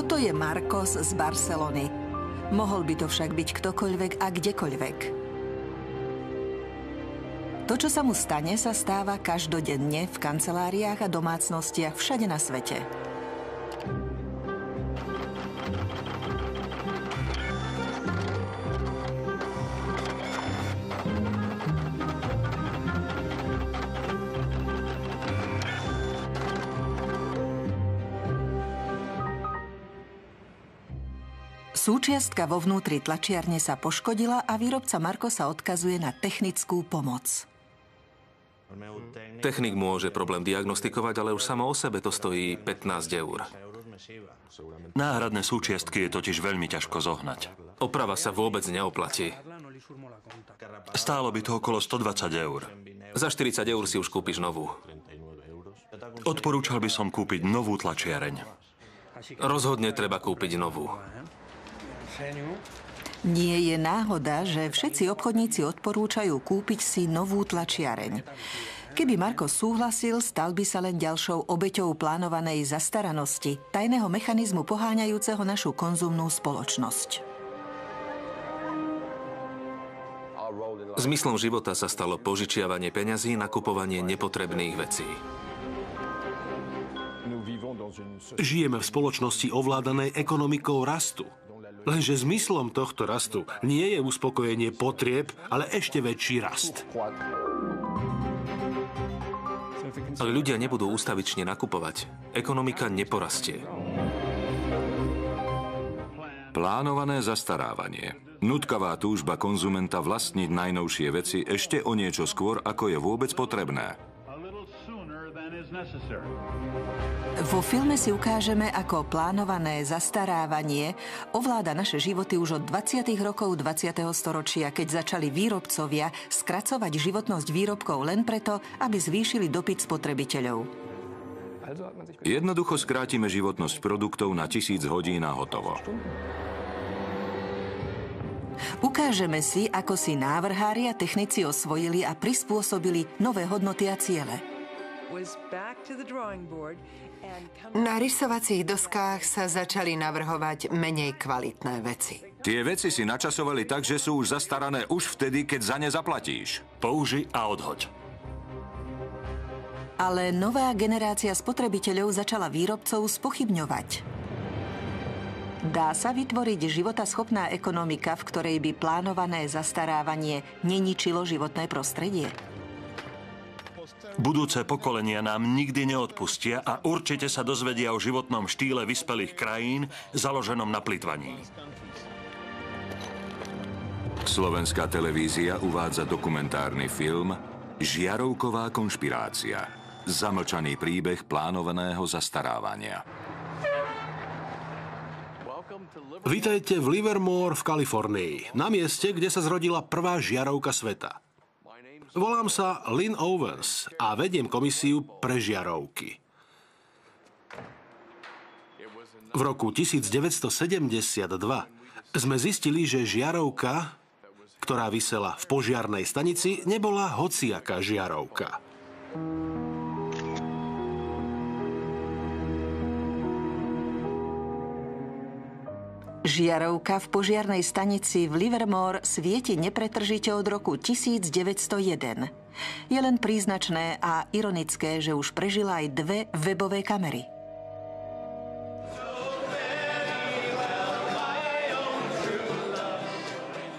To je Marcos z Barcelony. Mohol by to však byť ktokoľvek a kdekoľvek. To, čo sa mu stane, sa stáva každodenne v kanceláriách a domácnostiach všade na svete. Súčiastka vo vnútri tlačiarne sa poškodila a výrobca Marcosa odkazuje na technickú pomoc. Technik môže problém diagnostikovať, ale už samo o sebe to stojí 15 eur. Náhradné súčiastky je totiž veľmi ťažko zohnať. Oprava sa vôbec neoplatí. Stálo by to okolo 120 eur. Za 40 eur si už kúpiš novú. Odporúčal by som kúpiť novú tlačiareň. Rozhodne treba kúpiť novú. Nie je náhoda, že všetci obchodníci odporúčajú kúpiť si novú tlačiareň. Keby Marcos súhlasil, stal by sa len ďalšou obeťou plánovanej zastaranosti, tajného mechanizmu poháňajúceho našu konzumnú spoločnosť. Zmyslom života sa stalo požičiavanie peňazí na kupovanie nepotrebných vecí. Žijeme v spoločnosti ovládanej ekonomikou rastu. Lenže zmyslom tohto rastu nie je uspokojenie potrieb, ale ešte väčší rast. Ale ľudia nebudú ústavične nakupovať. Ekonomika neporastie. Plánované zastarávanie. Nutkavá túžba konzumenta vlastniť najnovšie veci ešte o niečo skôr, ako je vôbec potrebné. Vo filme si ukážeme, ako plánované zastarávanie ovláda naše životy už od 20. rokov 20. storočia, keď začali výrobcovia skracovať životnosť výrobkov len preto, aby zvýšili dopyt spotrebiteľov. Jednoducho skrátime životnosť produktov na 1000 hodín a hotovo. Ukážeme si, ako si návrhári a technici osvojili a prispôsobili nové hodnoty a ciele. Na rysovacích doskách sa začali navrhovať menej kvalitné veci. Tie veci si načasovali tak, že sú už zastarané už vtedy, keď za ne zaplatíš. Použi a odhoď. Ale nová generácia spotrebiteľov začala výrobcov spochybňovať. Dá sa vytvoriť životaschopná ekonomika, v ktorej by plánované zastarávanie neničilo životné prostredie? Budúce pokolenia nám nikdy neodpustia a určite sa dozvedia o životnom štýle vyspelých krajín založenom na plytvaní. Slovenská televízia uvádza dokumentárny film Žiarovková konšpirácia. Zamlčaný príbeh plánovaného zastarávania. Vítajte v Livermore v Kalifornii, na mieste, kde sa zrodila prvá žiarovka sveta. Volám sa Lynn Owens a vediem komisiu pre žiarovky. V roku 1972 sme zistili, že žiarovka, ktorá visela v požiarnej stanici, nebola hociaká žiarovka. Žiarovka v požiarnej stanici v Livermore svieti nepretržite od roku 1901. Je len príznačné a ironické, že už prežila aj 2 webové kamery.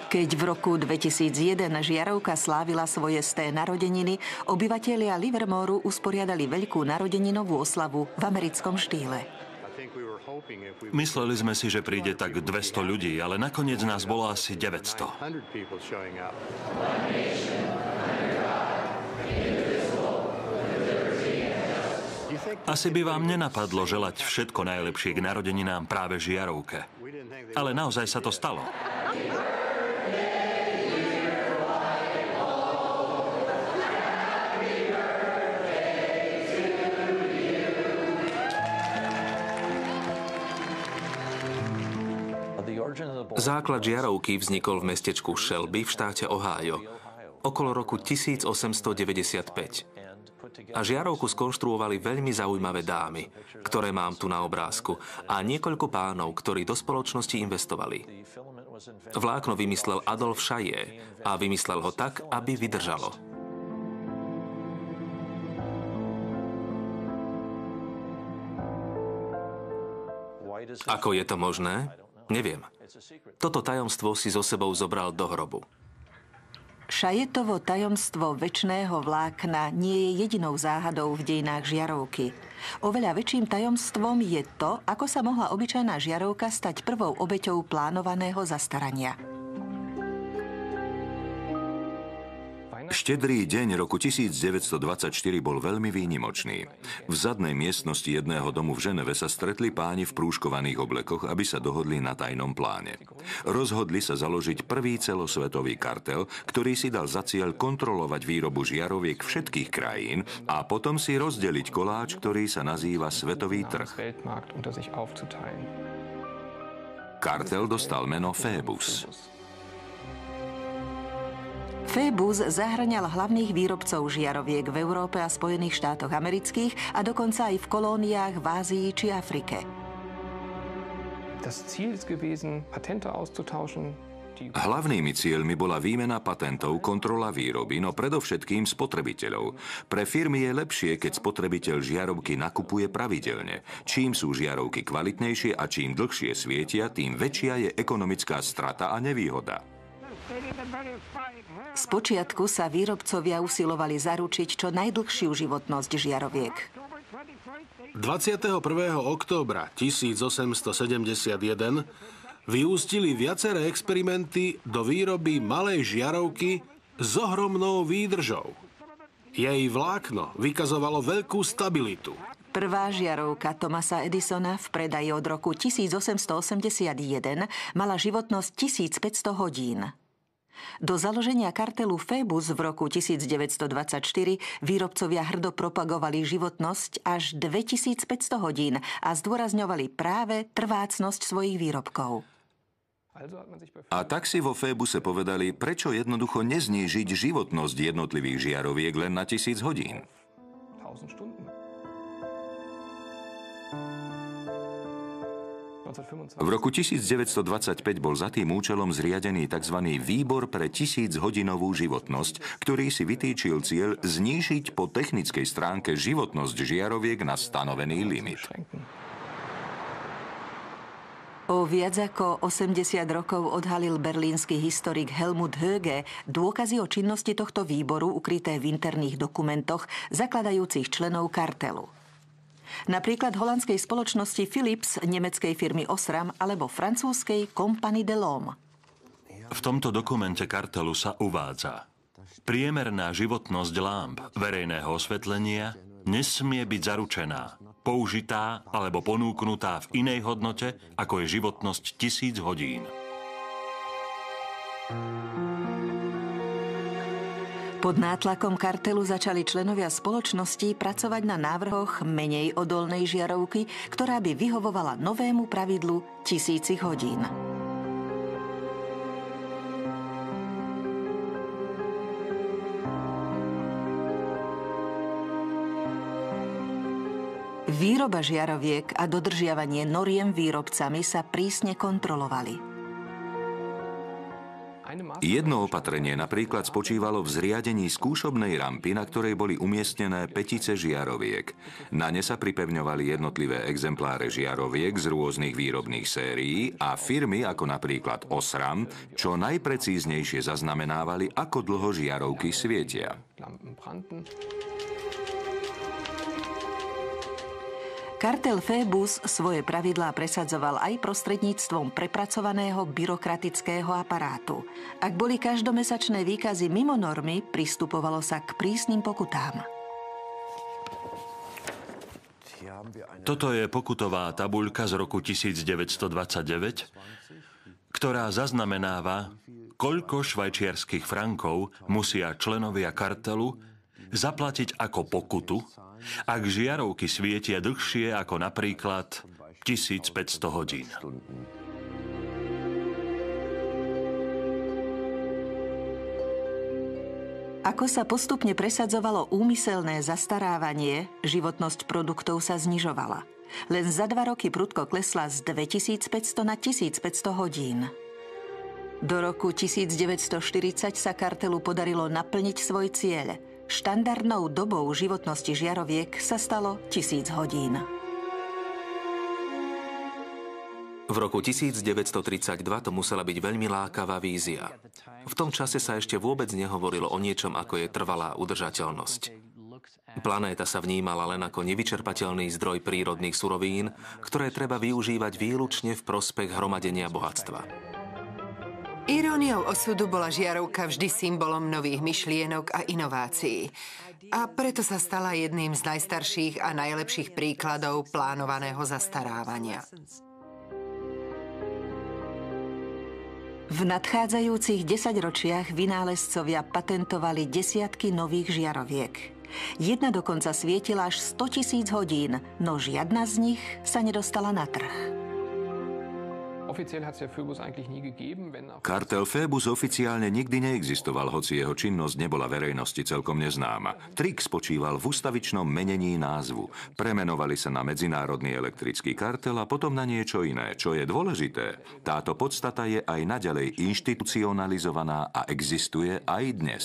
Keď v roku 2001 žiarovka slávila svoje 100. narodeniny, obyvatelia Livermoreu usporiadali veľkú narodeninovú oslavu v americkom štýle. Mysleli sme si, že príde tak 200 ľudí, ale nakoniec nás bolo asi 900. Asi by vám nenapadlo želať všetko najlepšie k narodeninám práve žiarovke. Ale naozaj sa to stalo. Základ žiarovky vznikol v mestečku Shelby v štáte Ohio okolo roku 1895. A žiarovku skonštruovali veľmi zaujímavé dámy, ktoré mám tu na obrázku, a niekoľko pánov, ktorí do spoločnosti investovali. Vlákno vymyslel Adolf Chaillet a vymyslel ho tak, aby vydržalo. Ako je to možné? Neviem. Toto tajomstvo si so sebou zobral do hrobu. Chaillettovo tajomstvo večného vlákna nie je jedinou záhadou v dejinách žiarovky. Oveľa väčším tajomstvom je to, ako sa mohla obyčajná žiarovka stať prvou obeťou plánovaného zastarania. Štedrý deň roku 1924 bol veľmi výnimočný. V zadnej miestnosti jedného domu v Ženeve sa stretli páni v prúškovaných oblekoch, aby sa dohodli na tajnom pláne. Rozhodli sa založiť prvý celosvetový kartel, ktorý si dal za cieľ kontrolovať výrobu žiaroviek všetkých krajín a potom si rozdeliť koláč, ktorý sa nazýva Svetový trh. Kartel dostal meno Phoebus. Phoebus zahŕňal hlavných výrobcov žiaroviek v Európe a Spojených štátoch amerických a dokonca aj v kolóniách v Ázii či Afrike. Hlavnými cieľmi bola výmena patentov, kontrola výroby, no predovšetkým spotrebiteľov. Pre firmy je lepšie, keď spotrebiteľ žiarovky nakupuje pravidelne. Čím sú žiarovky kvalitnejšie a čím dlhšie svietia, tým väčšia je ekonomická strata a nevýhoda. Spočiatku sa výrobcovia usilovali zaručiť čo najdlhšiu životnosť žiaroviek. 21. októbra 1871 vyústili viaceré experimenty do výroby malej žiarovky s ohromnou výdržou. Jej vlákno vykazovalo veľkú stabilitu. Prvá žiarovka Thomasa Edisona v predaji od roku 1881 mala životnosť 1500 hodín. Do založenia kartelu Phoebus v roku 1924 výrobcovia hrdo propagovali životnosť až 2500 hodín a zdôrazňovali práve trvácnosť svojich výrobkov. A tak si vo Phoebuse povedali, prečo jednoducho neznížiť životnosť jednotlivých žiaroviek len na 1000 hodín. V roku 1925 bol za tým účelom zriadený tzv. Výbor pre 1000-hodinovú životnosť, ktorý si vytýčil cieľ znížiť po technickej stránke životnosť žiaroviek na stanovený limit. O viac ako 80 rokov odhalil berlínsky historik Helmut Höge dôkazy o činnosti tohto výboru ukryté v interných dokumentoch zakladajúcich členov kartelu. Napríklad holandskej spoločnosti Philips, nemeckej firmy Osram alebo francúzskej Compagnie de l'Homme. V tomto dokumente kartelu sa uvádza: priemerná životnosť lámp verejného osvetlenia nesmie byť zaručená, použitá alebo ponúknutá v inej hodnote, ako je životnosť 1000 hodín. Pod nátlakom kartelu začali členovia spoločnosti pracovať na návrhoch menej odolnej žiarovky, ktorá by vyhovovala novému pravidlu 1000 hodín. Výroba žiaroviek a dodržiavanie noriem výrobcami sa prísne kontrolovali. Jedno opatrenie napríklad spočívalo v zriadení skúšobnej rampy, na ktorej boli umiestnené petice žiaroviek. Na ne sa pripevňovali jednotlivé exempláre žiaroviek z rôznych výrobných sérií a firmy ako napríklad Osram čo najprecíznejšie zaznamenávali, ako dlho žiarovky svietia. Kartel Phoebus svoje pravidlá presadzoval aj prostredníctvom prepracovaného byrokratického aparátu. Ak boli každomesačné výkazy mimo normy, pristupovalo sa k prísnym pokutám. Toto je pokutová tabuľka z roku 1929, ktorá zaznamenáva, koľko švajčiarskych frankov musia členovia kartelu zaplatiť ako pokutu, ak žiarovky svietia dlhšie ako napríklad 1500 hodín. Ako sa postupne presadzovalo úmyselné zastarávanie, životnosť produktov sa znižovala. Len za 2 roky prudko klesla z 2500 na 1500 hodín. Do roku 1940 sa kartelu podarilo naplniť svoj cieľ. Štandardnou dobou životnosti žiaroviek sa stalo 1000 hodín. V roku 1932 to musela byť veľmi lákavá vízia. V tom čase sa ešte vôbec nehovorilo o niečom, ako je trvalá udržateľnosť. Planéta sa vnímala len ako nevyčerpateľný zdroj prírodných surovín, ktoré treba využívať výlučne v prospech hromadenia bohatstva. Iróniou osudu bola žiarovka vždy symbolom nových myšlienok a inovácií. A preto sa stala jedným z najstarších a najlepších príkladov plánovaného zastarávania. V nadchádzajúcich 10-ročiach vynálezcovia patentovali desiatky nových žiaroviek. Jedna dokonca svietila až 100 000 hodín, no žiadna z nich sa nedostala na trh. Kartel Phoebus oficiálne nikdy neexistoval, hoci jeho činnosť nebola verejnosti celkom neznáma. Trik spočíval v ustavičnom menení názvu. Premenovali sa na Medzinárodný elektrický kartel a potom na niečo iné. Čo je dôležité, táto podstata je aj naďalej inštitucionalizovaná a existuje aj dnes.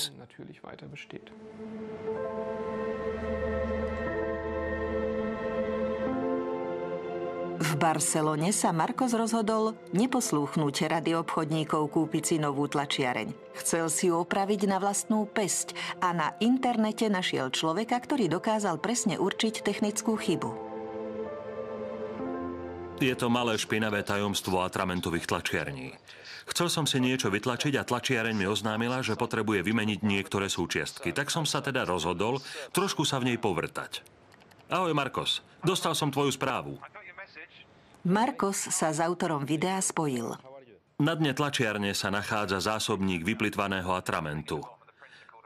V Barcelone sa Marcos rozhodol neposlúchnuť rady obchodníkov kúpiť si novú tlačiareň. Chcel si ju opraviť na vlastnú päsť a na internete našiel človeka, ktorý dokázal presne určiť technickú chybu. Je to malé špinavé tajomstvo atramentových tlačiarní. Chcel som si niečo vytlačiť a tlačiareň mi oznámila, že potrebuje vymeniť niektoré súčiastky. Tak som sa teda rozhodol trošku sa v nej povrtať. Ahoj Marcos, dostal som tvoju správu. Marcos sa s autorom videa spojil. Na dne tlačiarne sa nachádza zásobník vyplitvaného atramentu.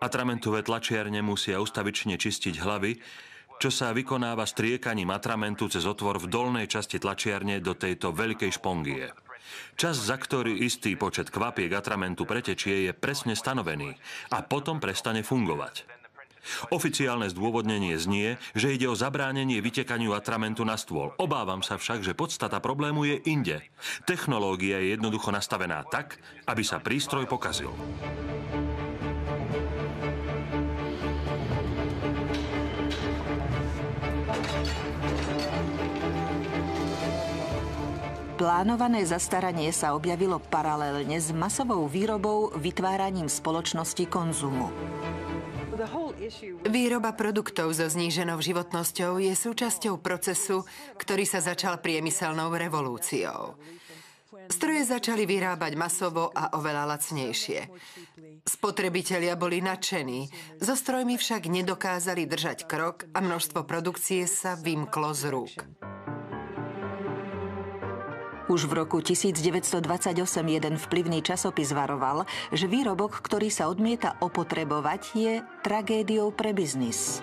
Atramentové tlačiarne musia ustavične čistiť hlavy, čo sa vykonáva striekaním atramentu cez otvor v dolnej časti tlačiarne do tejto veľkej špongie. Čas, za ktorý istý počet kvapiek atramentu pretečie, je presne stanovený a potom prestane fungovať. Oficiálne zdôvodnenie znie, že ide o zabránenie vytekaniu atramentu na stôl. Obávam sa však, že podstata problému je inde. Technológia je jednoducho nastavená tak, aby sa prístroj pokazil. Plánované zastaranie sa objavilo paralelne s masovou výrobou vytváraním spoločnosti konzumu. Výroba produktov so zníženou životnosťou je súčasťou procesu, ktorý sa začal priemyselnou revolúciou. Stroje začali vyrábať masovo a oveľa lacnejšie. Spotrebitelia boli nadšení, so strojmi však nedokázali držať krok a množstvo produkcie sa vymklo z rúk. Už v roku 1928 jeden vplyvný časopis varoval, že výrobok, ktorý sa odmieta opotrebovať, je tragédiou pre biznis.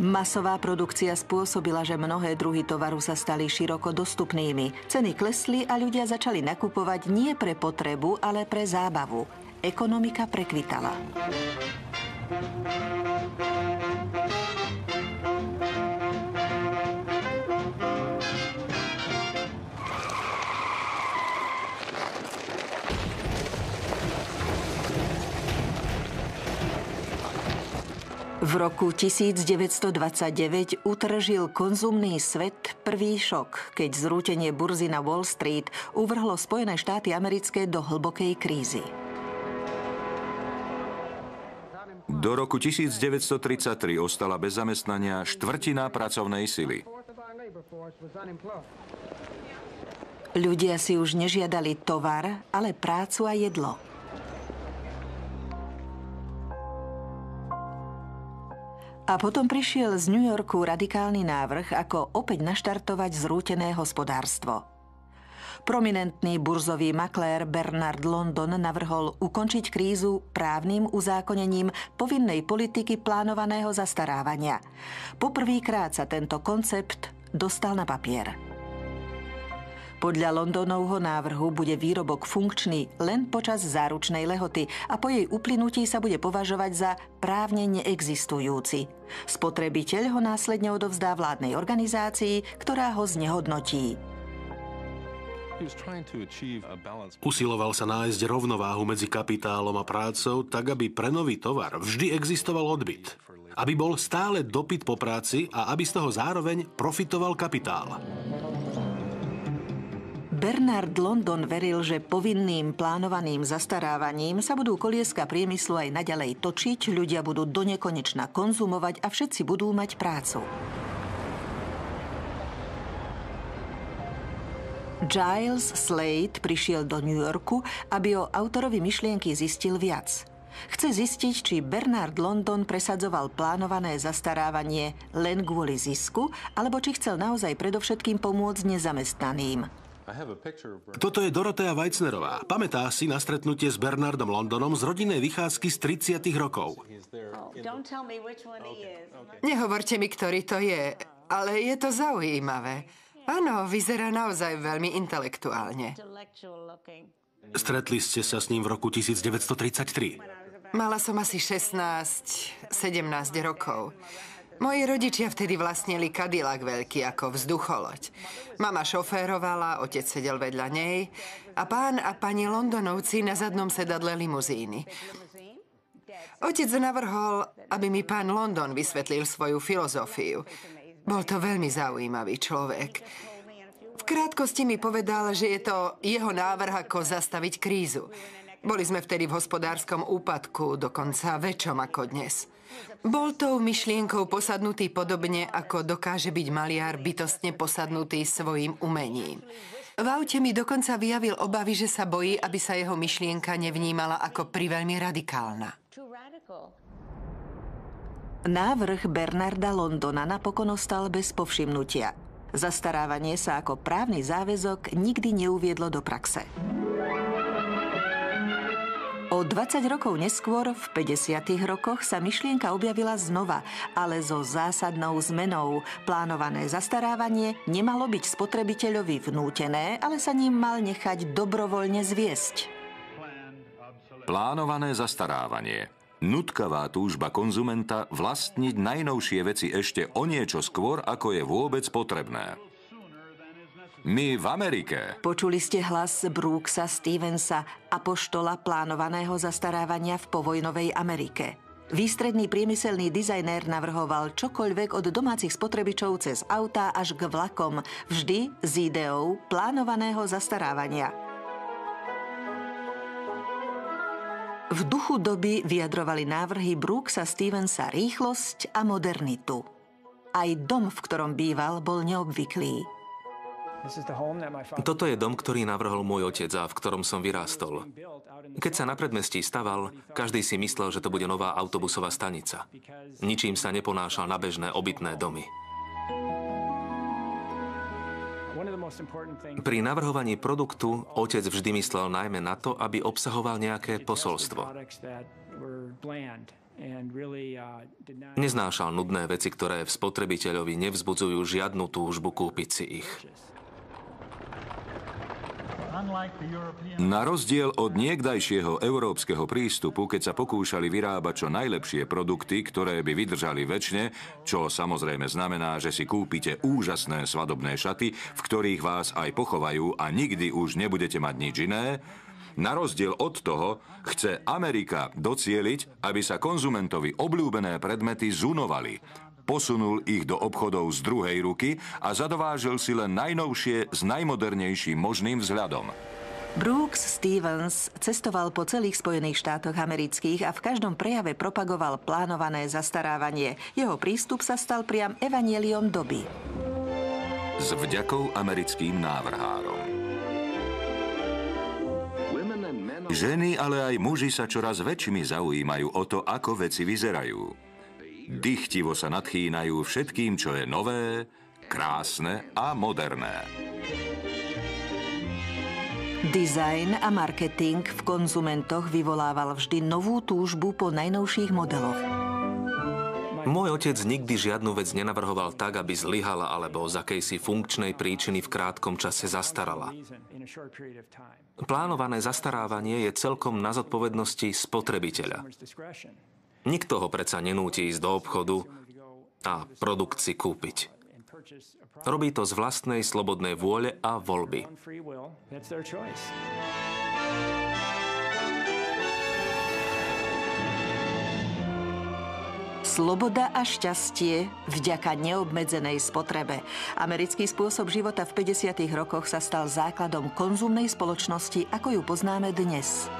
Masová produkcia spôsobila, že mnohé druhy tovaru sa stali široko dostupnými. Ceny klesli a ľudia začali nakupovať nie pre potrebu, ale pre zábavu. Ekonomika prekvitala. V roku 1929 utržil konzumný svet prvý šok, keď zrútenie burzy na Wall Street uvrhlo Spojené štáty americké do hlbokej krízy. Do roku 1933 ostala bez zamestnania štvrtina pracovnej sily. Ľudia si už nežiadali tovar, ale prácu a jedlo. A potom prišiel z New Yorku radikálny návrh, ako opäť naštartovať zrútené hospodárstvo. Prominentný burzový maklér Bernard London navrhol ukončiť krízu právnym uzákonením povinnej politiky plánovaného zastarávania. Poprvýkrát sa tento koncept dostal na papier. Podľa Londonovho návrhu bude výrobok funkčný len počas záručnej lehoty a po jej uplynutí sa bude považovať za právne neexistujúci. Spotrebiteľ ho následne odovzdá vládnej organizácii, ktorá ho znehodnotí. Usiloval sa nájsť rovnováhu medzi kapitálom a prácou, tak aby pre nový tovar vždy existoval odbyt. Aby bol stále dopyt po práci a aby z toho zároveň profitoval kapitál. Bernard London veril, že povinným plánovaným zastarávaním sa budú kolieska priemyslu aj naďalej točiť, ľudia budú donekonečna konzumovať a všetci budú mať prácu. Giles Slade prišiel do New Yorku, aby o autorovi myšlienky zistil viac. Chce zistiť, či Bernard London presadzoval plánované zastarávanie len kvôli zisku, alebo či chcel naozaj predovšetkým pomôcť nezamestnaným. Toto je Dorothea Weitznerová. Pamätá si na stretnutie s Bernardom Londonom z rodinnej vychádzky z 30. rokov. Nehovorte mi, ktorý to je, ale je to zaujímavé. Áno, vyzerá naozaj veľmi intelektuálne. Stretli ste sa s ním v roku 1933. Mala som asi 16-17 rokov. Moji rodičia vtedy vlastnili Cadillac veľký ako vzducholoď. Mama šoférovala, otec sedel vedľa nej a pán a pani Londonovci na zadnom sedadle limuzíny. Otec navrhol, aby mi pán London vysvetlil svoju filozofiu. Bol to veľmi zaujímavý človek. V krátkosti mi povedal, že je to jeho návrh, ako zastaviť krízu. Boli sme vtedy v hospodárskom úpadku, dokonca väčšom ako dnes. Bol tou myšlienkou posadnutý podobne, ako dokáže byť maliar bytostne posadnutý svojim umením. V aute mi dokonca vyjavil obavy, že sa bojí, aby sa jeho myšlienka nevnímala ako priveľmi radikálna. Návrh Bernarda Londona napokon ostal bez povšimnutia. Zastarávanie sa ako právny záväzok nikdy neuviedlo do praxe. O 20 rokov neskôr, v 50. rokoch, sa myšlienka objavila znova, ale so zásadnou zmenou. Plánované zastarávanie nemalo byť spotrebiteľovi vnútené, ale sa ním mal nechať dobrovoľne zviesť. Plánované zastarávanie. Nutkavá túžba konzumenta vlastniť najnovšie veci ešte o niečo skôr, ako je vôbec potrebné. My v Amerike. Počuli ste hlas Brooksa Stevensa, apoštola plánovaného zastarávania v povojnovej Amerike. Výstredný priemyselný dizajnér navrhoval čokoľvek od domácich spotrebičov cez autá až k vlakom, vždy s ideou plánovaného zastarávania. V duchu doby vyjadrovali návrhy Brooksa Stevensa rýchlosť a modernitu. Aj dom, v ktorom býval, bol neobvyklý. Toto je dom, ktorý navrhol môj otec a v ktorom som vyrástol. Keď sa na predmestí staval, každý si myslel, že to bude nová autobusová stanica. Ničím sa neponášal na bežné obytné domy. Pri navrhovaní produktu otec vždy myslel najmä na to, aby obsahoval nejaké posolstvo. Neznášal nudné veci, ktoré v spotrebiteľovi nevzbudzujú žiadnu túžbu kúpiť si ich. Na rozdiel od niekdajšieho európskeho prístupu, keď sa pokúšali vyrábať čo najlepšie produkty, ktoré by vydržali večne, čo samozrejme znamená, že si kúpite úžasné svadobné šaty, v ktorých vás aj pochovajú a nikdy už nebudete mať nič iné, na rozdiel od toho chce Amerika docieliť, aby sa konzumentovi obľúbené predmety zunovali. Posunul ich do obchodov z druhej ruky a zadovážil si len najnovšie s najmodernejším možným vzhľadom. Brooks Stevens cestoval po celých Spojených štátoch amerických a v každom prejave propagoval plánované zastarávanie. Jeho prístup sa stal priam evanjeliom doby. S vďakou americkým návrhárom. Ženy, ale aj muži sa čoraz väčšimi zaujímajú o to, ako veci vyzerajú. Dychtivo sa nadchýnajú všetkým, čo je nové, krásne a moderné. Dizajn a marketing v konzumentoch vyvolával vždy novú túžbu po najnovších modeloch. Môj otec nikdy žiadnu vec nenavrhoval tak, aby zlyhala alebo z akejsi funkčnej príčiny v krátkom čase zastarala. Plánované zastarávanie je celkom na zodpovednosti spotrebiteľa. Nikto ho predsa nenúti ísť do obchodu a produkt si kúpiť. Robí to z vlastnej slobodnej vôle a voľby. Sloboda a šťastie vďaka neobmedzenej spotrebe. Americký spôsob života v 50. rokoch sa stal základom konzumnej spoločnosti, ako ju poznáme dnes.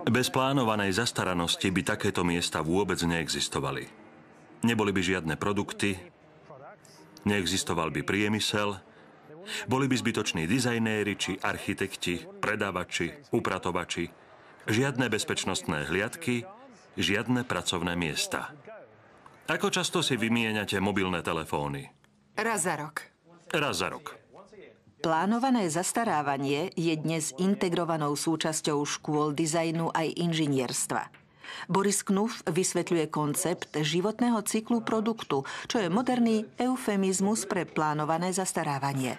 Bez plánovanej zastaranosti by takéto miesta vôbec neexistovali. Neboli by žiadne produkty, neexistoval by priemysel, boli by zbytoční dizajnéri či architekti, predávači, upratovači, žiadne bezpečnostné hliadky, žiadne pracovné miesta. Ako často si vymieňate mobilné telefóny? Raz za rok. Raz za rok. Plánované zastarávanie je dnes integrovanou súčasťou škôl dizajnu aj inžinierstva. Boris Knuff vysvetľuje koncept životného cyklu produktu, čo je moderný eufemizmus pre plánované zastarávanie.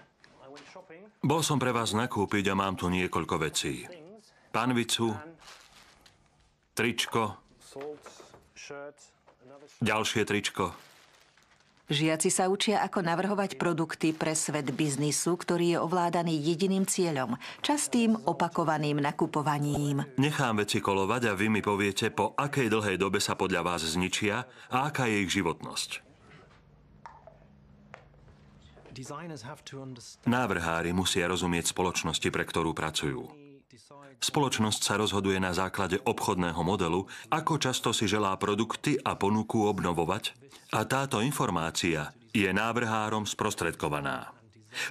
Bol som pre vás nakúpiť a mám tu niekoľko vecí. Panvicu, tričko, ďalšie tričko. Žiaci sa učia, ako navrhovať produkty pre svet biznisu, ktorý je ovládaný jediným cieľom, častým opakovaným nakupovaním. Nechám veci kolovať a vy mi poviete, po akej dlhej dobe sa podľa vás zničia a aká je ich životnosť. Návrhári musia rozumieť spoločnosti, pre ktorú pracujú. Spoločnosť sa rozhoduje na základe obchodného modelu, ako často si želá produkty a ponuku obnovovať, a táto informácia je návrhárom sprostredkovaná.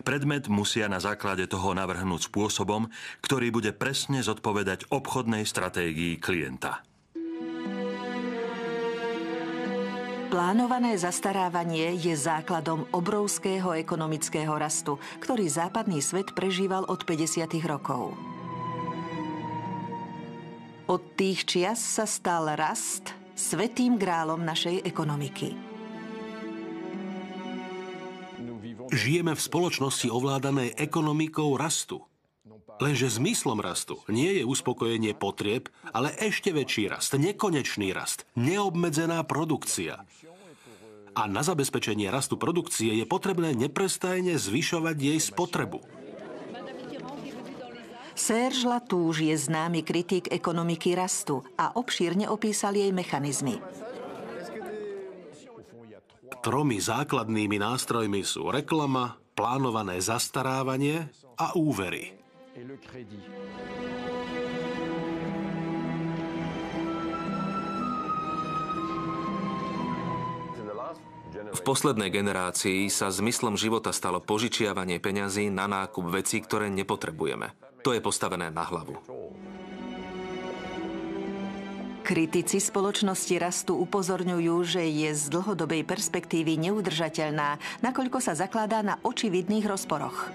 Predmet musia na základe toho navrhnúť spôsobom, ktorý bude presne zodpovedať obchodnej stratégii klienta. Plánované zastarávanie je základom obrovského ekonomického rastu, ktorý západný svet prežíval od 50. rokov. Od tých čias sa stal rast svätým grálom našej ekonomiky. Žijeme v spoločnosti ovládanej ekonomikou rastu. Lenže zmyslom rastu nie je uspokojenie potrieb, ale ešte väčší rast, nekonečný rast, neobmedzená produkcia. A na zabezpečenie rastu produkcie je potrebné neprestajne zvyšovať jej spotrebu. Serge Latouche je známy kritik ekonomiky rastu a obšírne opísal jej mechanizmy. Tromi základnými nástrojmi sú reklama, plánované zastarávanie a úvery. V poslednej generácii sa zmyslom života stalo požičiavanie peňazí na nákup vecí, ktoré nepotrebujeme. To je postavené na hlavu. Kritici spoločnosti rastu upozorňujú, že je z dlhodobej perspektívy neudržateľná, nakoľko sa zakladá na očividných rozporoch.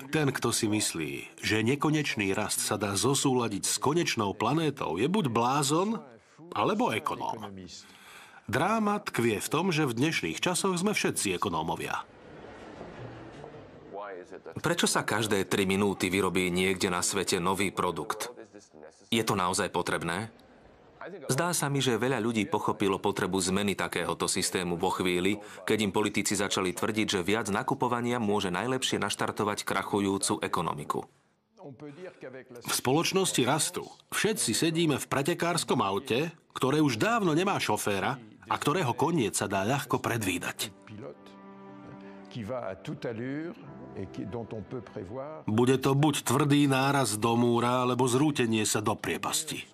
Ten, kto si myslí, že nekonečný rast sa dá zosúladiť s konečnou planétou, je buď blázon, alebo ekonóm. Dráma tkvie v tom, že v dnešných časoch sme všetci ekonómovia. Prečo sa každé 3 minúty vyrobí niekde na svete nový produkt? Je to naozaj potrebné? Zdá sa mi, že veľa ľudí pochopilo potrebu zmeny takéhoto systému vo chvíli, keď im politici začali tvrdiť, že viac nakupovania môže najlepšie naštartovať krachujúcu ekonomiku. V spoločnosti rastu všetci sedíme v pretekárskom aute, ktoré už dávno nemá šoféra a ktorého koniec sa dá ľahko predvídať. Bude to buď tvrdý náraz do múra, alebo zrútenie sa do priepasti.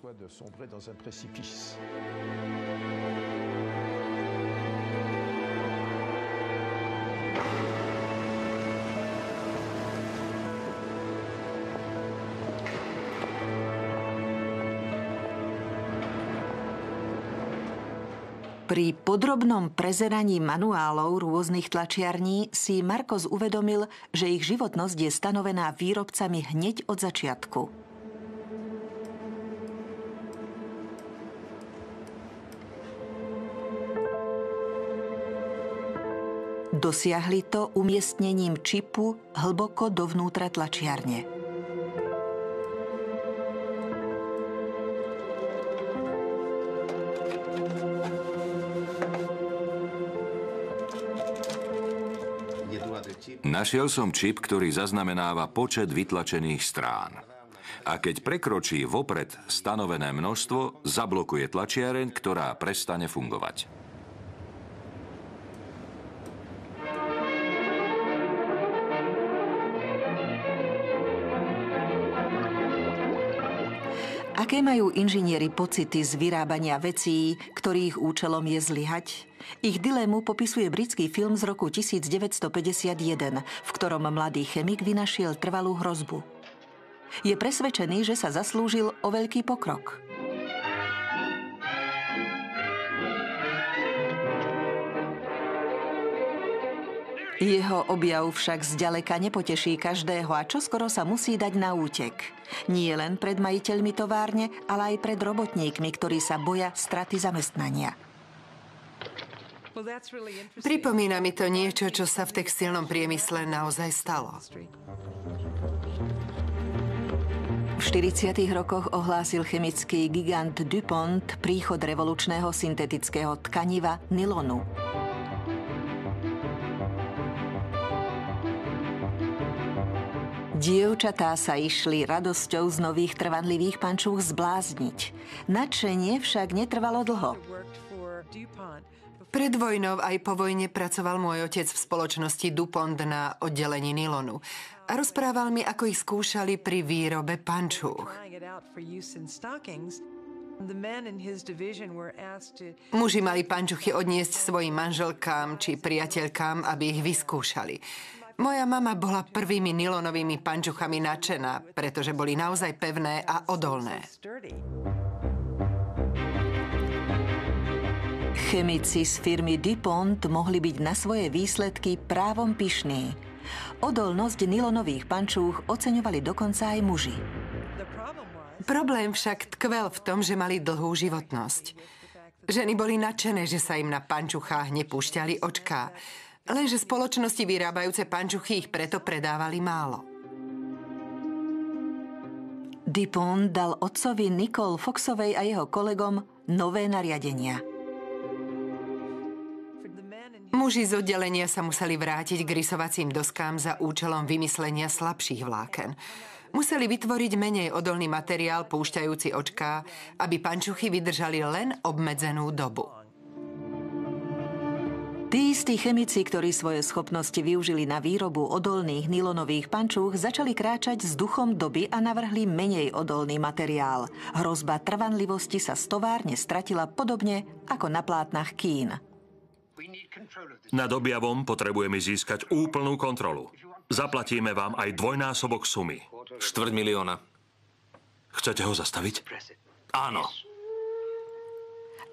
Pri podrobnom prezeraní manuálov rôznych tlačiarní si Marcos uvedomil, že ich životnosť je stanovená výrobcami hneď od začiatku. Dosiahli to umiestnením čipu hlboko dovnútra tlačiarne. Našiel som čip, ktorý zaznamenáva počet vytlačených strán. A keď prekročí vopred stanovené množstvo, zablokuje tlačiareň, ktorá prestane fungovať. Aké majú inžinieri pocity z vyrábania vecí, ktorých účelom je zlyhať? Ich dilemu popisuje britský film z roku 1951, v ktorom mladý chemik vynašiel trvalú hrozbu. Je presvedčený, že sa zaslúžil o veľký pokrok. Jeho objav však zďaleka nepoteší každého a čoskoro sa musí dať na útek. Nie len pred majiteľmi továrne, ale aj pred robotníkmi, ktorí sa boja straty zamestnania. Pripomína mi to niečo, čo sa v textilnom priemysle naozaj stalo. V 40. rokoch ohlásil chemický gigant DuPont príchod revolučného syntetického tkaniva nylonu. Dievčatá sa išli radosťou z nových trvanlivých pančúch zblázniť. Nadšenie však netrvalo dlho. Pred vojnou aj po vojne pracoval môj otec v spoločnosti DuPont na oddelení nylonu. A rozprával mi, ako ich skúšali pri výrobe pančúch. Muži mali pančuchy odniesť svojim manželkám či priateľkám, aby ich vyskúšali. Moja mama bola prvými nylonovými pančuchami nadšená, pretože boli naozaj pevné a odolné. Chemici z firmy DuPont mohli byť na svoje výsledky právom pyšní. Odolnosť nylonových pančúch oceňovali dokonca aj muži. Problém však tkvel v tom, že mali dlhú životnosť. Ženy boli nadšené, že sa im na pančuchách nepúšťali očká. Lenže spoločnosti vyrábajúce pančuchy ich preto predávali málo. DuPont dal otcovi Nicole Foxovej a jeho kolegom nové nariadenia. Muži z oddelenia sa museli vrátiť k rysovacím doskám za účelom vymyslenia slabších vláken. Museli vytvoriť menej odolný materiál púšťajúci očká, aby pančuchy vydržali len obmedzenú dobu. Tí istí chemici, ktorí svoje schopnosti využili na výrobu odolných nylonových pančúch, začali kráčať s duchom doby a navrhli menej odolný materiál. Hrozba trvanlivosti sa z továrne stratila podobne ako na plátnach kín. Nad objavom potrebujeme získať úplnú kontrolu. Zaplatíme vám aj dvojnásobok sumy. 250 000. Chcete ho zastaviť? Áno.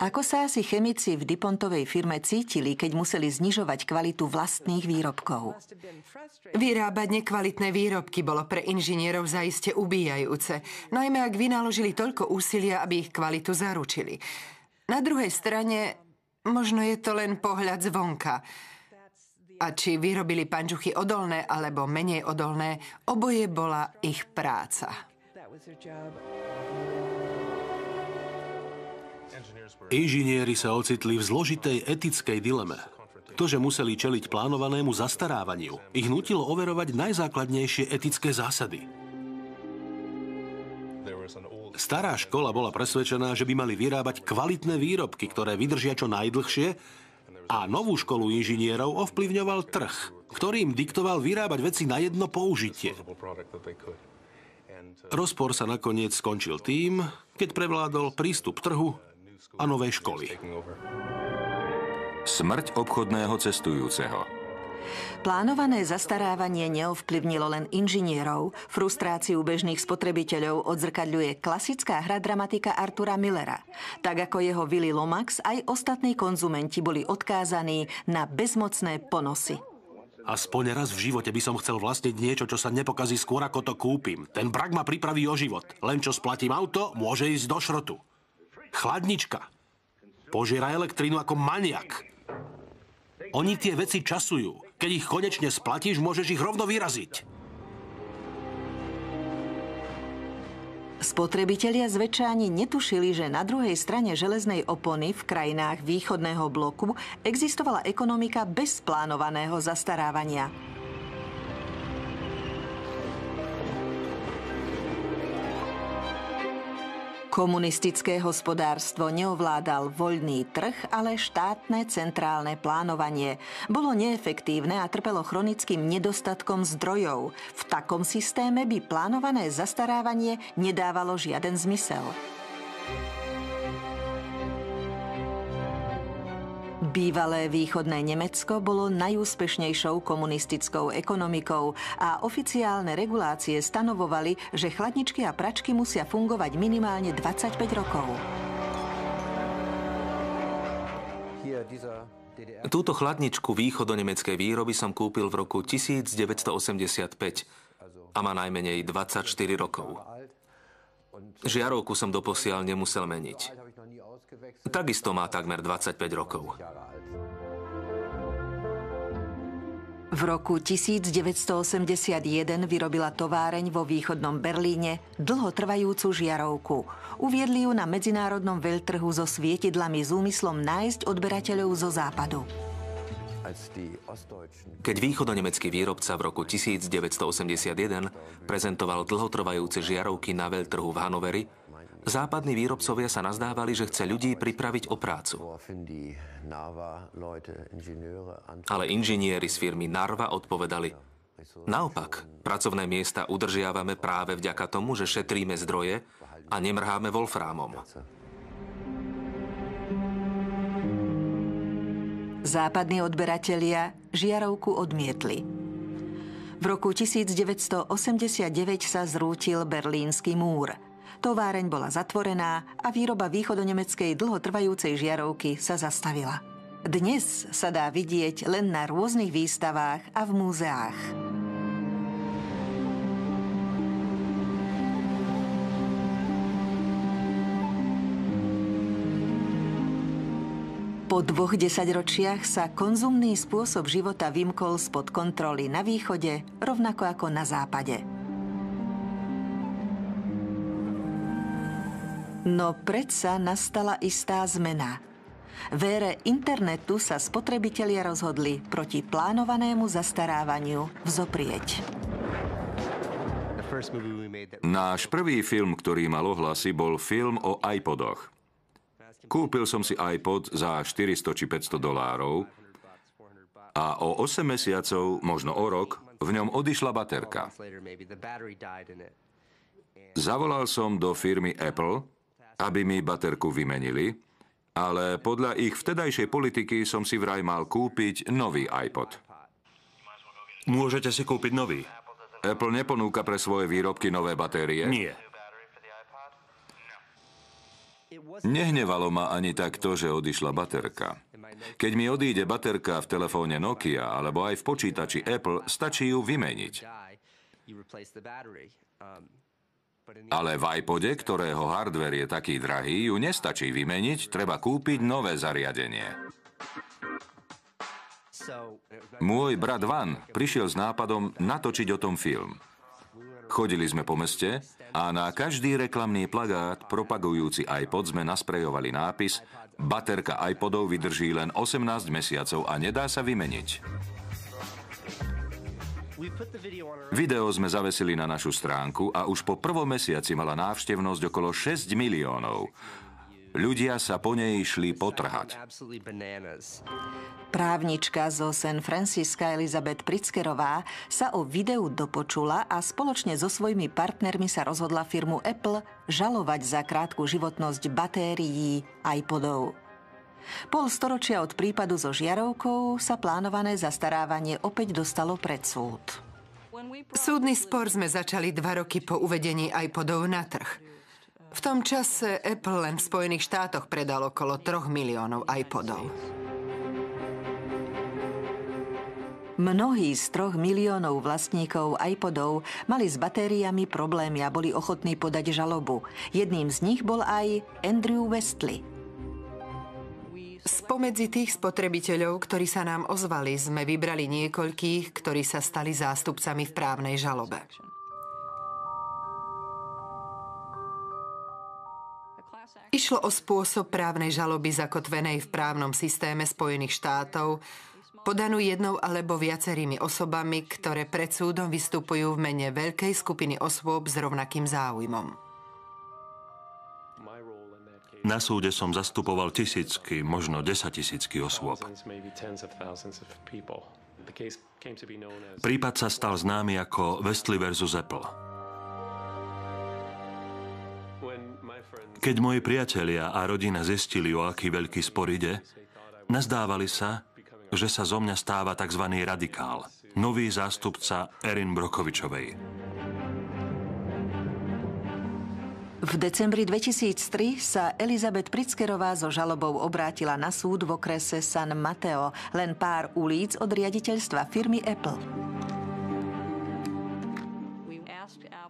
Ako sa asi chemici v DuPontovej firme cítili, keď museli znižovať kvalitu vlastných výrobkov? Vyrábať nekvalitné výrobky bolo pre inžinierov zaiste ubíjajúce, najmä ak vynaložili toľko úsilia, aby ich kvalitu zaručili. Na druhej strane, možno je to len pohľad zvonka. A či vyrobili pančuchy odolné alebo menej odolné, oboje bola ich práca. Inžinieri sa ocitli v zložitej etickej dileme. To, že museli čeliť plánovanému zastarávaniu, ich nutilo overovať najzákladnejšie etické zásady. Stará škola bola presvedčená, že by mali vyrábať kvalitné výrobky, ktoré vydržia čo najdlhšie, a novú školu inžinierov ovplyvňoval trh, ktorý im diktoval vyrábať veci na jedno použitie. Rozpor sa nakoniec skončil tým, keď prevládol prístup trhu a novej školy. Smrť obchodného cestujúceho. Plánované zastarávanie neovplyvnilo len inžinierov. Frustráciu bežných spotrebiteľov odzrkadľuje klasická hra dramatika Artura Millera. Tak ako jeho Willy Lomax, aj ostatní konzumenti boli odkázaní na bezmocné ponosy. Aspoň raz v živote by som chcel vlastniť niečo, čo sa nepokazí skôr, ako to kúpim. Ten brak ma pripraví o život. Len čo splatím auto, môže ísť do šrotu. Chladnička. Požiera elektrínu ako maniak. Oni tie veci časujú. Keď ich konečne splatíš, môžeš ich rovno vyraziť. Spotrebitelia zväčša ani netušili, že na druhej strane železnej opony v krajinách východného bloku existovala ekonomika bez plánovaného zastarávania. Komunistické hospodárstvo neovládal voľný trh, ale štátne centrálne plánovanie. Bolo neefektívne a trpelo chronickým nedostatkom zdrojov. V takom systéme by plánované zastarávanie nedávalo žiaden zmysel. Bývalé východné Nemecko bolo najúspešnejšou komunistickou ekonomikou a oficiálne regulácie stanovovali, že chladničky a pračky musia fungovať minimálne 25 rokov. Túto chladničku východonemeckej výroby som kúpil v roku 1985 a má najmenej 24 rokov. Žiarovku som doposiaľ nemusel meniť. Takisto má takmer 25 rokov. V roku 1981 vyrobila továreň vo východnom Berlíne dlhotrvajúcu žiarovku. Uviedli ju na medzinárodnom veľtrhu so svietidlami s úmyslom nájsť odberateľov zo západu. Keď východonemecký výrobca v roku 1981 prezentoval dlhotrvajúce žiarovky na veľtrhu v Hanoveri, západní výrobcovia sa nazdávali, že chce ľudí pripraviť o prácu. Ale inžinieri z firmy Narva odpovedali: naopak, pracovné miesta udržiavame práve vďaka tomu, že šetríme zdroje a nemrháme wolframom. Západní odberatelia žiarovku odmietli. V roku 1989 sa zrútil Berlínsky múr. Továreň bola zatvorená a výroba východonemeckej dlhotrvajúcej žiarovky sa zastavila. Dnes sa dá vidieť len na rôznych výstavách a v múzeách. Po 2 desaťročiach sa konzumný spôsob života vymkol spod kontroly na východe, rovnako ako na západe. No predsa nastala istá zmena. V ére internetu sa spotrebitelia rozhodli proti plánovanému zastarávaniu vzoprieť. Náš prvý film, ktorý mal ohlasy, bol film o iPodoch. Kúpil som si iPod za 400 či $500 a o 8 mesiacov, možno o rok, v ňom odišla baterka. Zavolal som do firmy Apple, aby mi baterku vymenili, ale podľa ich vtedajšej politiky som si vraj mal kúpiť nový iPod. Môžete si kúpiť nový. Apple neponúka pre svoje výrobky nové batérie? Nie. Nehnevalo ma ani tak to, že odišla baterka. Keď mi odíde baterka v telefóne Nokia alebo aj v počítači Apple, stačí ju vymeniť. Ale v iPode, ktorého hardware je taký drahý, ju nestačí vymeniť, treba kúpiť nové zariadenie. Môj brat Van prišiel s nápadom natočiť o tom film. Chodili sme po meste a na každý reklamný plagát propagujúci iPod sme nasprejovali nápis: baterka iPodov vydrží len 18 mesiacov a nedá sa vymeniť. Video sme zavesili na našu stránku a už po prvom mesiaci mala návštevnosť okolo 6 miliónov. Ľudia sa po nej išli potrhať. Právnička zo San Francisca Elizabeth Pritzkerová sa o videu dopočula a spoločne so svojimi partnermi sa rozhodla firmu Apple žalovať za krátku životnosť batérií iPodov. Pol storočia od prípadu so žiarovkou sa plánované zastarávanie opäť dostalo pred súd. Súdny spor sme začali 2 roky po uvedení iPodov na trh. V tom čase Apple len v Spojených štátoch predal okolo 3 miliónov iPodov. Mnohí z 3 miliónov vlastníkov iPodov mali s batériami problémy a boli ochotní podať žalobu. Jedným z nich bol aj Andrew Westley. Spomedzi tých spotrebiteľov, ktorí sa nám ozvali, sme vybrali niekoľkých, ktorí sa stali zástupcami v právnej žalobe. Išlo o spôsob právnej žaloby zakotvenej v právnom systéme Spojených štátov, podanú jednou alebo viacerými osobami, ktoré pred súdom vystupujú v mene veľkej skupiny osôb s rovnakým záujmom. Na súde som zastupoval tisícky, možno 10 000 osôb. Prípad sa stal známy ako Westley versus Apple. Keď moji priatelia a rodina zistili, o aký veľký spor ide, nazdávali sa, že sa zo mňa stáva tzv. Radikál, nový zástupca Erin Brockovičovej. V decembri 2003 sa Elizabeth Pritzkerová so žalobou obrátila na súd v okrese San Mateo, len pár ulic od riaditeľstva firmy Apple.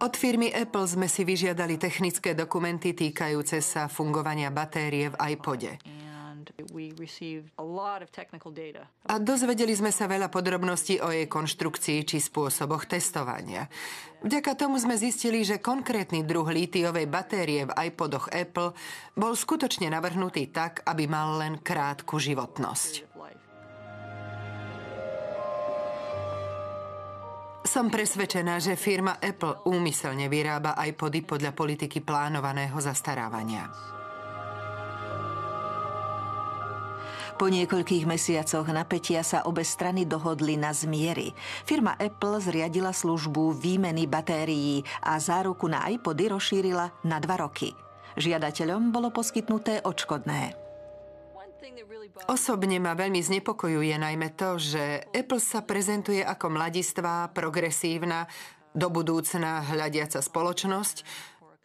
Od firmy Apple sme si vyžiadali technické dokumenty týkajúce sa fungovania batérie v iPode. A dozvedeli sme sa veľa podrobností o jej konštrukcii či spôsoboch testovania. Vďaka tomu sme zistili, že konkrétny druh lítiovej batérie v iPodoch Apple bol skutočne navrhnutý tak, aby mal len krátku životnosť. Som presvedčená, že firma Apple úmyselne vyrába iPody podľa politiky plánovaného zastarávania. Po niekoľkých mesiacoch napätia sa obe strany dohodli na zmiery. Firma Apple zriadila službu výmeny batérií a záruku na iPody rozšírila na 2 roky. Žiadateľom bolo poskytnuté odškodné. Osobne ma veľmi znepokojuje najmä to, že Apple sa prezentuje ako mladistvá, progresívna, do budúcna hľadiaca spoločnosť,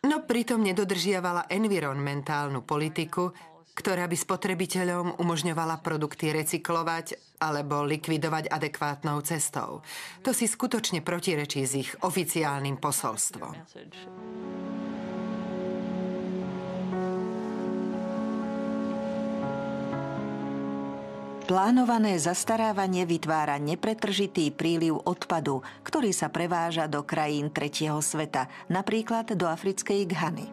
no pritom nedodržiavala environmentálnu politiku, ktorá by spotrebiteľom umožňovala produkty recyklovať alebo likvidovať adekvátnou cestou. To si skutočne protirečí s ich oficiálnym posolstvom. Plánované zastarávanie vytvára nepretržitý príliv odpadu, ktorý sa preváža do krajín tretieho sveta, napríklad do africkej Ghany.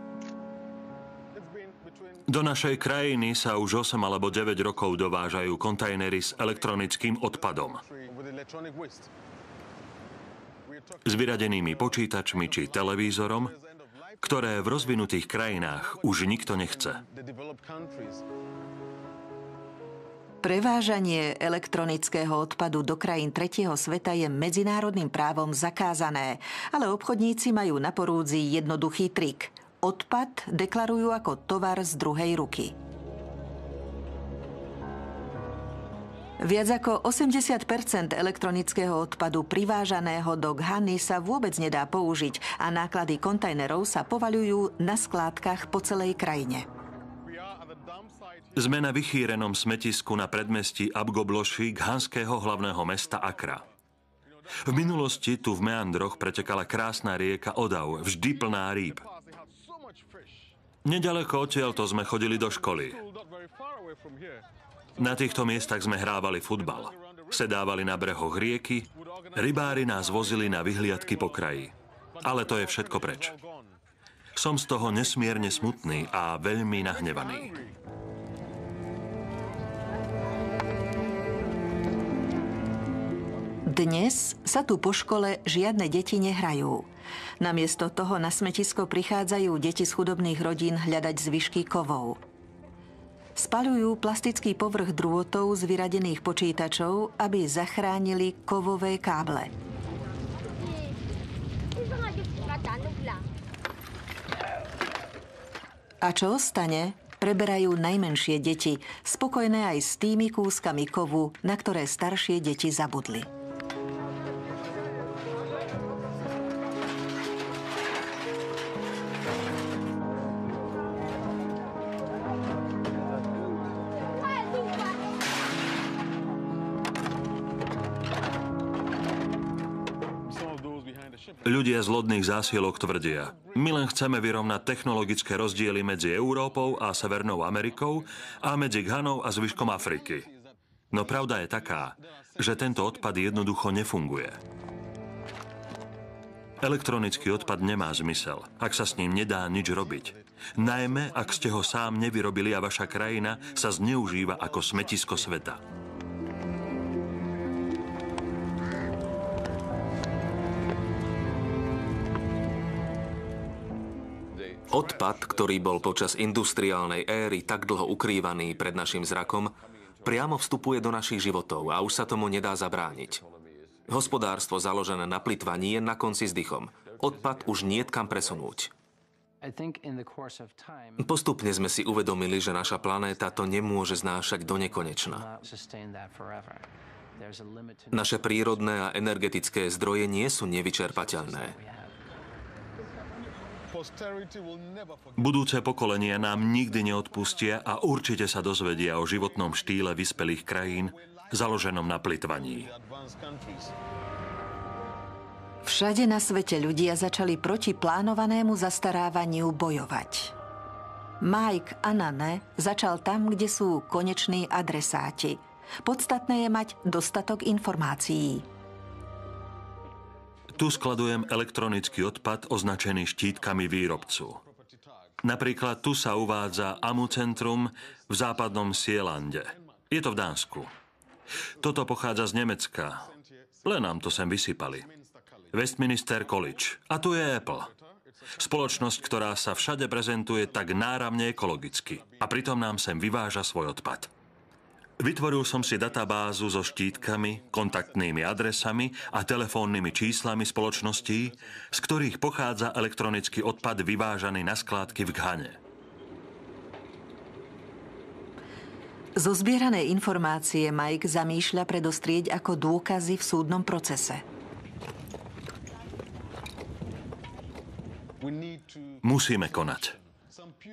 Do našej krajiny sa už 8 alebo 9 rokov dovážajú kontajnery s elektronickým odpadom. S vyradenými počítačmi či televízorom, ktoré v rozvinutých krajinách už nikto nechce. Prevážanie elektronického odpadu do krajín tretieho sveta je medzinárodným právom zakázané, ale obchodníci majú na porúdzi jednoduchý trik. Odpad deklarujú ako tovar z druhej ruky. Viac ako 80% elektronického odpadu privážaného do Ghany sa vôbec nedá použiť a náklady kontajnerov sa povaľujú na skládkach po celej krajine. Sme na vychýrenom smetisku na predmestí Abgobloši ghanského hlavného mesta Accra. V minulosti tu v meandroch pretekala krásna rieka Odav, vždy plná rýb. Nedaleko odtiaľto sme chodili do školy. Na týchto miestach sme hrávali futbal. Sedávali na brehoch rieky, rybári nás vozili na vyhliadky po kraji. Ale to je všetko preč. Som z toho nesmierne smutný a veľmi nahnevaný. Dnes sa tu po škole žiadne deti nehrajú. Namiesto toho na smetisko prichádzajú deti z chudobných rodín hľadať zvyšky kovov. Spaľujú plastický povrch drôtov z vyradených počítačov, aby zachránili kovové káble. A čo ostane, Preberajú najmenšie deti, spokojné aj s tými kúskami kovu, na ktoré staršie deti zabudli. Ľudia z lodných zásielok tvrdia, my len chceme vyrovnať technologické rozdiely medzi Európou a Severnou Amerikou a medzi Ghanou a zvyškom Afriky. No pravda je taká, že tento odpad jednoducho nefunguje. Elektronický odpad nemá zmysel, ak sa s ním nedá nič robiť. Najmä, ak ste ho sám nevyrobili a vaša krajina sa zneužíva ako smetisko sveta. Odpad, ktorý bol počas industriálnej éry tak dlho ukrývaný pred našim zrakom, priamo vstupuje do našich životov a už sa tomu nedá zabrániť. Hospodárstvo založené na plytvaní je na konci s dychom. Odpad už niet kam presunúť. Postupne sme si uvedomili, že naša planéta to nemôže znášať do nekonečna. Naše prírodné a energetické zdroje nie sú nevyčerpateľné. Budúce pokolenia nám nikdy neodpustia a určite sa dozvedia o životnom štýle vyspelých krajín, založenom na plytvaní. Všade na svete ľudia začali proti plánovanému zastarávaniu bojovať. Mike Anane začal tam, kde sú koneční adresáti. Podstatné je mať dostatok informácií. Tu skladujem elektronický odpad označený štítkami výrobcu. Napríklad tu sa uvádza AMU centrum v západnom Sielande. Je to v Dánsku. Toto pochádza z Nemecka. Len nám to sem vysypali. Westminster College. A tu je Apple. Spoločnosť, ktorá sa všade prezentuje tak náramne ekologicky. A pritom nám sem vyváža svoj odpad. Vytvoril som si databázu so štítkami, kontaktnými adresami a telefónnymi číslami spoločností, z ktorých pochádza elektronický odpad vyvážaný na skládky v Ghane. Zo zbierané informácie Mike zamýšľa predostrieť ako dôkazy v súdnom procese. Musíme konať.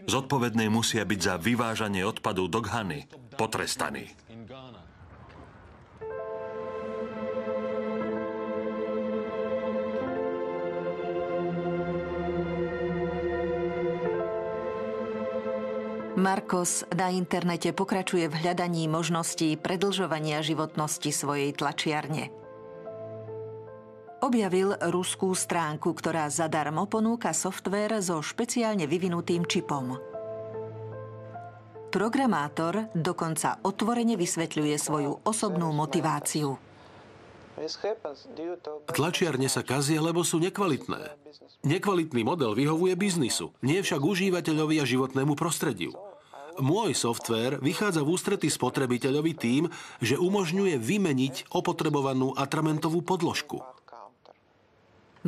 Zodpovední musia byť za vyvážanie odpadu do Ghany potrestaní. Marcos na internete pokračuje v hľadaní možností predĺžovania životnosti svojej tlačiarne. Objavil ruskú stránku, ktorá zadarmo ponúka softvér so špeciálne vyvinutým čipom. Programátor dokonca otvorene vysvetľuje svoju osobnú motiváciu. Tlačiarne sa kazia, lebo sú nekvalitné. Nekvalitný model vyhovuje biznisu, nie však užívateľovi a životnému prostrediu. Môj softvér vychádza v ústrety spotrebiteľovi tým, že umožňuje vymeniť opotrebovanú atramentovú podložku.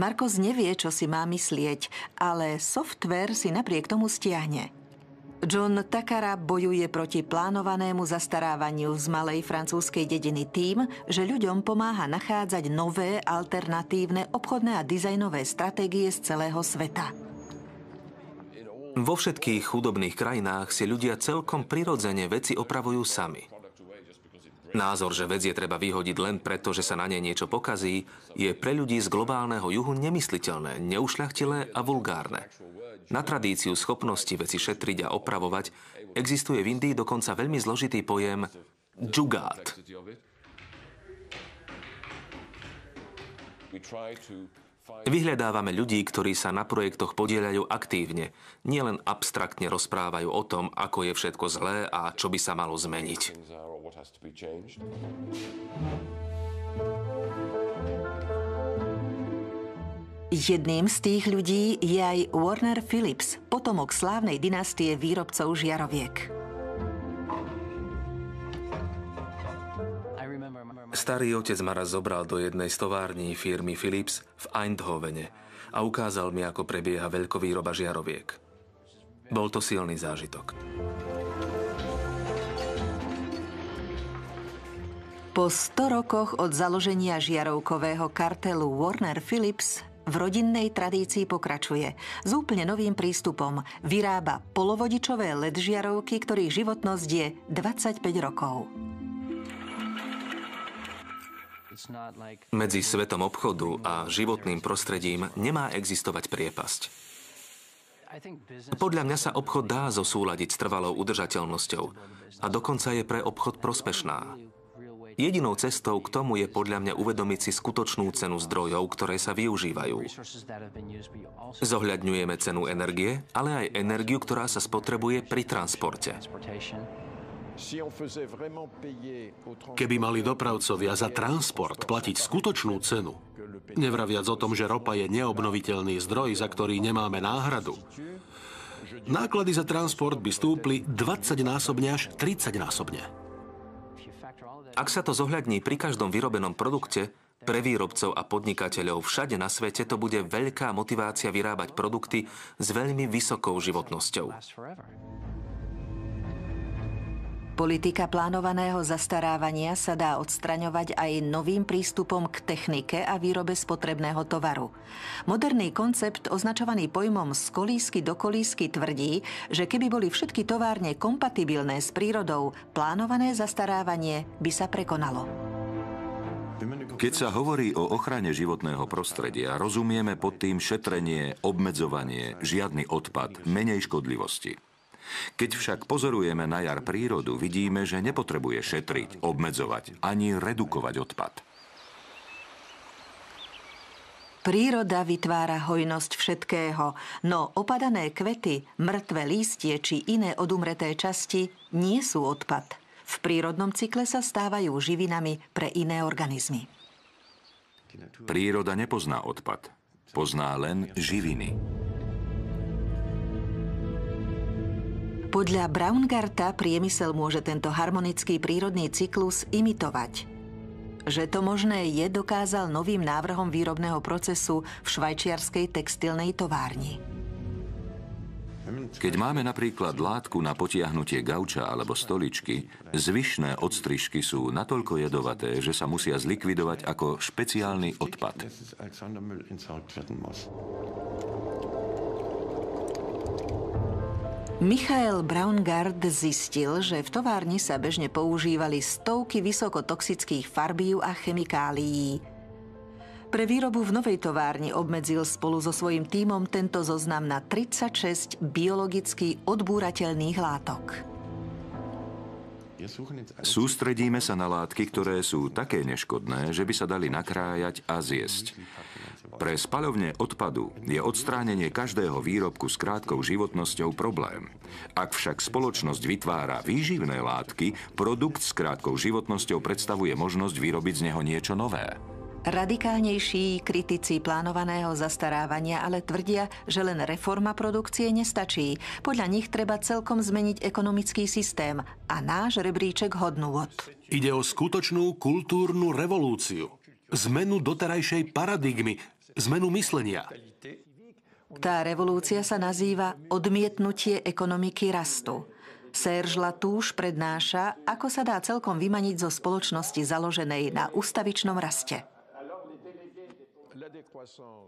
Marcos nevie, čo si má myslieť, ale softvér si napriek tomu stiahne. John Takara bojuje proti plánovanému zastarávaniu z malej francúzskej dediny tým, že ľuďom pomáha nachádzať nové, alternatívne obchodné a dizajnové stratégie z celého sveta. Vo všetkých chudobných krajinách si ľudia celkom prirodzene veci opravujú sami. Názor, že vec je treba vyhodiť len preto, že sa na nej niečo pokazí, je pre ľudí z globálneho juhu nemysliteľné, neušľachtilé a vulgárne. Na tradíciu schopnosti veci šetriť a opravovať existuje v Indii dokonca veľmi zložitý pojem džugát. Vyhľadávame ľudí, ktorí sa na projektoch podieľajú aktívne, nielen abstraktne rozprávajú o tom, ako je všetko zlé a čo by sa malo zmeniť. Jedným z tých ľudí je aj Warner Phillips, potomok slávnej dynastie výrobcov žiaroviek. Starý otec ma raz zobral do jednej z tovární firmy Philips v Eindhovene a ukázal mi, ako prebieha veľkovýroba žiaroviek. Bol to silný zážitok. Po 100 rokoch od založenia žiarovkového kartelu Warner Phillips v rodinnej tradícii pokračuje. S úplne novým prístupom vyrába polovodičové LED žiarovky, ktorých životnosť je 25 rokov. Medzi svetom obchodu a životným prostredím nemá existovať priepasť. Podľa mňa sa obchod dá zosúladiť s trvalou udržateľnosťou a dokonca je pre obchod prospešná. Jedinou cestou k tomu je podľa mňa uvedomiť si skutočnú cenu zdrojov, ktoré sa využívajú. Zohľadňujeme cenu energie, ale aj energiu, ktorá sa spotrebuje pri transporte. Keby mali dopravcovia za transport platiť skutočnú cenu, nevraviac o tom, že ropa je neobnoviteľný zdroj, za ktorý nemáme náhradu, náklady za transport by stúpli 20-násobne až 30-násobne. Ak sa to zohľadní pri každom vyrobenom produkte, pre výrobcov a podnikateľov všade na svete to bude veľká motivácia vyrábať produkty s veľmi vysokou životnosťou. Politika plánovaného zastarávania sa dá odstraňovať aj novým prístupom k technike a výrobe spotrebného tovaru. Moderný koncept, označovaný pojmom z kolísky do kolísky, tvrdí, že keby boli všetky továrne kompatibilné s prírodou, plánované zastarávanie by sa prekonalo. Keď sa hovorí o ochrane životného prostredia, rozumieme pod tým šetrenie, obmedzovanie, žiadny odpad, menej škodlivosti. Keď však pozorujeme na jar prírodu, vidíme, že nepotrebuje šetriť, obmedzovať, ani redukovať odpad. Príroda vytvára hojnosť všetkého, no opadané kvety, mŕtve lístie či iné odumreté časti nie sú odpad. V prírodnom cykle sa stávajú živinami pre iné organizmy. Príroda nepozná odpad, pozná len živiny. Podľa Braungarta priemysel môže tento harmonický prírodný cyklus imitovať. Že to možné je, dokázal novým návrhom výrobného procesu v švajčiarskej textilnej továrni. Keď máme napríklad látku na potiahnutie gauča alebo stoličky, zvyšné odstrižky sú natoľko jedovaté, že sa musia zlikvidovať ako špeciálny odpad. Michael Braungart zistil, že v továrni sa bežne používali stovky vysokotoxických farbív a chemikálií. Pre výrobu v novej továrni obmedzil spolu so svojím tímom tento zoznam na 36 biologicky odbúrateľných látok. Sústredíme sa na látky, ktoré sú také neškodné, že by sa dali nakrájať a zjesť. Pre spaľovne odpadu je odstránenie každého výrobku s krátkou životnosťou problém. Ak však spoločnosť vytvára výživné látky, produkt s krátkou životnosťou predstavuje možnosť vyrobiť z neho niečo nové. Radikálnejší kritici plánovaného zastarávania ale tvrdia, že len reforma produkcie nestačí. Podľa nich treba celkom zmeniť ekonomický systém a náš rebríček hodnôt. Ide o skutočnú kultúrnu revolúciu. Zmenu doterajšej paradigmy, zmenu myslenia. Tá revolúcia sa nazýva odmietnutie ekonomiky rastu. Serge Latouche prednáša, ako sa dá celkom vymaniť zo spoločnosti založenej na ustavičnom raste.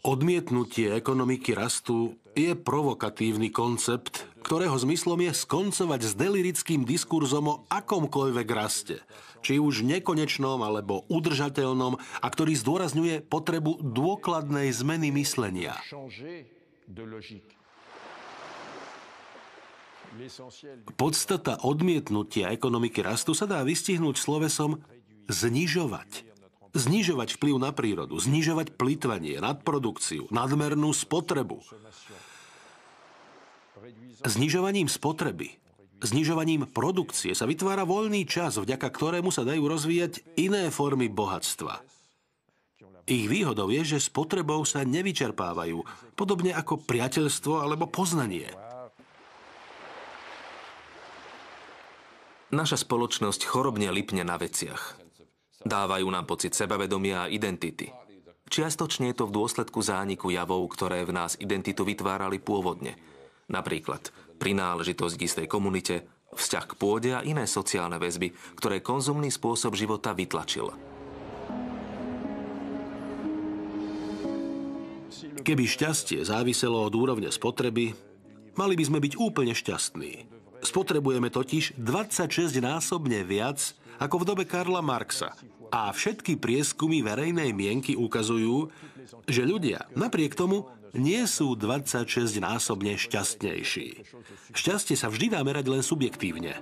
Odmietnutie ekonomiky rastu je provokatívny koncept, ktorého zmyslom je skoncovať s delirickým diskurzom o akomkoľvek raste, či už nekonečnom alebo udržateľnom, a ktorý zdôrazňuje potrebu dôkladnej zmeny myslenia. Podstata odmietnutia ekonomiky rastu sa dá vystihnúť slovesom znižovať. Znižovať vplyv na prírodu, znižovať plytvanie, nadprodukciu, nadmernú spotrebu. Znižovaním spotreby, znižovaním produkcie sa vytvára voľný čas, vďaka ktorému sa dajú rozvíjať iné formy bohatstva. Ich výhodou je, že spotrebou sa nevyčerpávajú, podobne ako priateľstvo alebo poznanie. Naša spoločnosť chorobne lipne na veciach. Dávajú nám pocit sebavedomia a identity. Čiastočne je to v dôsledku zániku javov, ktoré v nás identitu vytvárali pôvodne. Napríklad prináležitosť k istej komunite, vzťah k pôde a iné sociálne väzby, ktoré konzumný spôsob života vytlačil. Keby šťastie záviselo od úrovne spotreby, mali by sme byť úplne šťastní. Spotrebujeme totiž 26-násobne viac ako v dobe Karla Marxa. A všetky prieskumy verejnej mienky ukazujú, že ľudia napriek tomu nie sú 26-násobne šťastnejší. Šťastie sa vždy dá merať len subjektívne.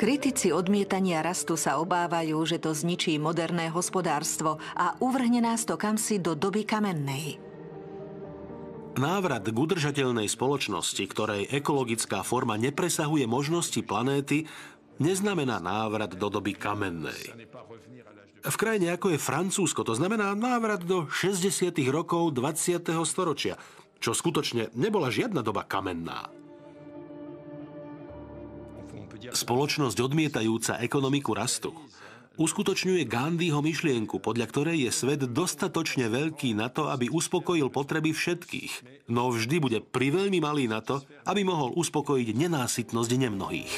Kritici odmietania rastu sa obávajú, že to zničí moderné hospodárstvo a uvrhne nás to kamsi do doby kamennej. Návrat k udržateľnej spoločnosti, ktorej ekologická forma nepresahuje možnosti planéty, neznamená návrat do doby kamennej. V krajine ako je Francúzsko to znamená návrat do 60. rokov 20. storočia, čo skutočne nebola žiadna doba kamenná. Spoločnosť odmietajúca ekonomiku rastu uskutočňuje Gandhiho myšlienku, podľa ktorej je svet dostatočne veľký na to, aby uspokojil potreby všetkých, no vždy bude priveľmi malý na to, aby mohol uspokojiť nenásytnosť nemnohých.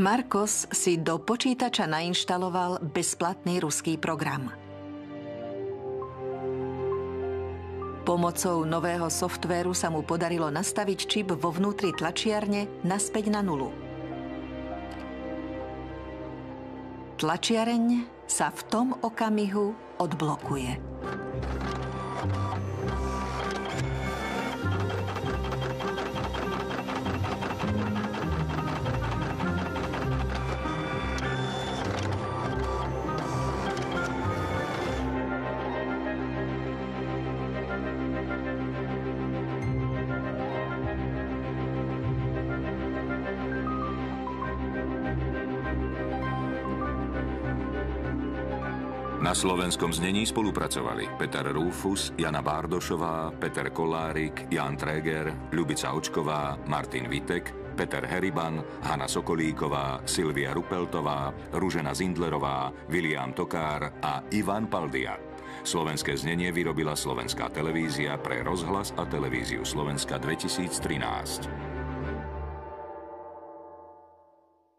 Marcos si do počítača nainštaloval bezplatný ruský program. Pomocou nového softvéru sa mu podarilo nastaviť čip vo vnútri tlačiarne naspäť na nulu. Tlačiareň sa v tom okamihu odblokuje. Na slovenskom znení spolupracovali Peter Rúfus, Jana Bárdošová, Peter Kolárik, Jan Tréger, Ľubica Očková, Martin Vitek, Peter Heriban, Hanna Sokolíková, Silvia Rupeltová, Ružena Zindlerová, William Tokár a Ivan Paldia. Slovenské znenie vyrobila Slovenská televízia pre Rozhlas a televíziu Slovenska 2013.